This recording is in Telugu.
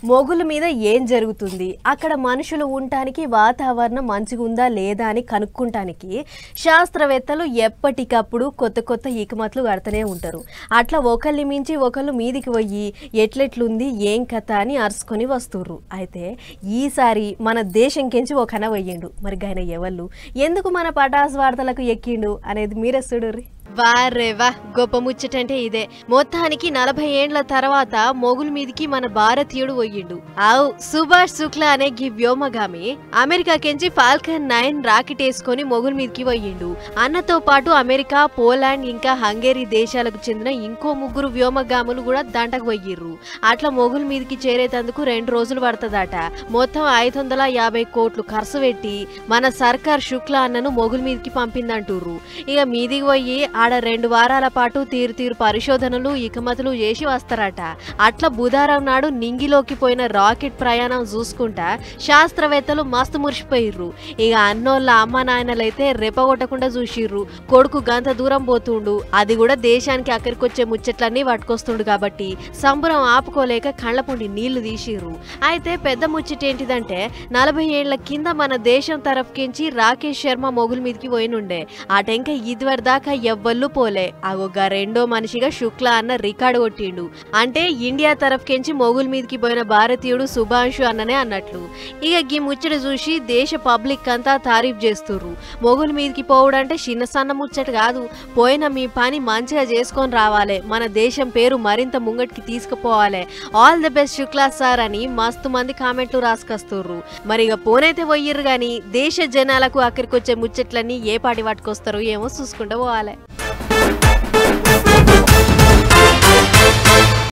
మొగుల మీద ఏం జరుగుతుంది, అక్కడ మనుషులు ఉండటానికి వాతావరణం మంచిగా ఉందా లేదా అని కనుక్కుంటానికి శాస్త్రవేత్తలు ఎప్పటికప్పుడు కొత్త కొత్త ఇకమతులు కడతనే ఉంటారు. అట్లా ఒకళ్ళని మించి ఒకళ్ళు మీదికి పోయి ఎట్లెట్లుంది ఏం కథ అని అరుచుకొని వస్తుర్రు. అయితే ఈసారి మన దేశం కెంచి ఒకన పోయిండు. మరి ఆయన ఎవళ్ళు, ఎందుకు మన పటాస్ వార్తలకు ఎక్కిండు అనేది మీరే చూడుర్రి. వారేవా గొప్ప ముచ్చటంటే ఇదే. మొత్తానికి 40 ఏండ్ల తర్వాత మొగుల మీదికి మన భారతీయుడు పోయిండు. ఆవు సుభాష్ శుక్లా అనే గీ వ్యోమగామి అమెరికాకెంచి ఫాల్కన్ 9 రాకెట్ వేసుకొని మొగుల మీదికి పోయిండు. అన్నతో పాటు అమెరికా, పోలాండ్ ఇంకా హంగేరీ దేశాలకు చెందిన ఇంకో 3 వ్యోమగాములు కూడా దంటకు పోయిర్రు. అట్లా మొగుల మీదికి చేరేటందుకు 2 రోజులు పడుతుందట. మొత్తం 550 కోట్లు ఖర్చు పెట్టి మన సర్కార్ శుక్లా అన్నను మొగుల మీదికి పంపిందంటుర్రు. ఇక మీదికి పోయి ఆడ 2 వారాల పాటు తీరు పరిశోధనలు ఇకమతులు చేసి వస్తారట. అట్లా బుధవారం నాడు నింగిలోకి పోయిన రాకెట్ ప్రయాణం చూసుకుంటా శాస్త్రవేత్తలు మస్తు మురిసిపోయిర్రు. ఇక అన్నోళ్ళ అమ్మ నాయనలైతే రెప్పగొట్టకుండా చూసిర్రు. కొడుకు గంత దూరం పోతుండు, అది కూడా దేశానికి అక్కడికొచ్చే ముచ్చట్లన్నీ పట్టుకొస్తుండు కాబట్టి సంబరం ఆపుకోలేక కళ్ళపుండి నీళ్లు తీసిర్రు. అయితే పెద్ద ముచ్చటేంటిదంటే 40 ఏళ్ల కింద మన దేశం తరఫుకించి రాకేష్ శర్మ మొగుల మీదకి పోయినుండే. ఆ టెంక ఇదివరి దాకా ఎవ్వళ్ళు పోలే. అగొక రెండో మనిషిగా శుక్లా అన్న రికార్డు కొట్టిండు. అంటే ఇండియా తరఫుకించి మొగుల మీదకి పోయిన భారతీయుడు సుభాంశు అన్ననే అన్నట్లు. ఇక గీ ముచ్చట చూసి దేశ పబ్లిక్ అంతా తారీఫ్ చేస్తుర్రు. మొగుల మీదకి పోవడంటే చిన్న సన్న ముచ్చట కాదు. పోయిన మీ పని మంచిగా చేసుకొని రావాలి, మన దేశం పేరు మరింత ముంగటికి తీసుకుపోవాలి, all the best Shukla sir అని మస్తు మంది కామెంట్లు రాసుకొస్తుర్రు. మరి ఇక పోనైతే పోయిర్రు గాని దేశ జనాలకు అక్కడికొచ్చే ముచ్చట్లన్నీ ఏ పాటి పట్టుకొస్తారో ఏమో చూసుకుంటూ పోవాలి.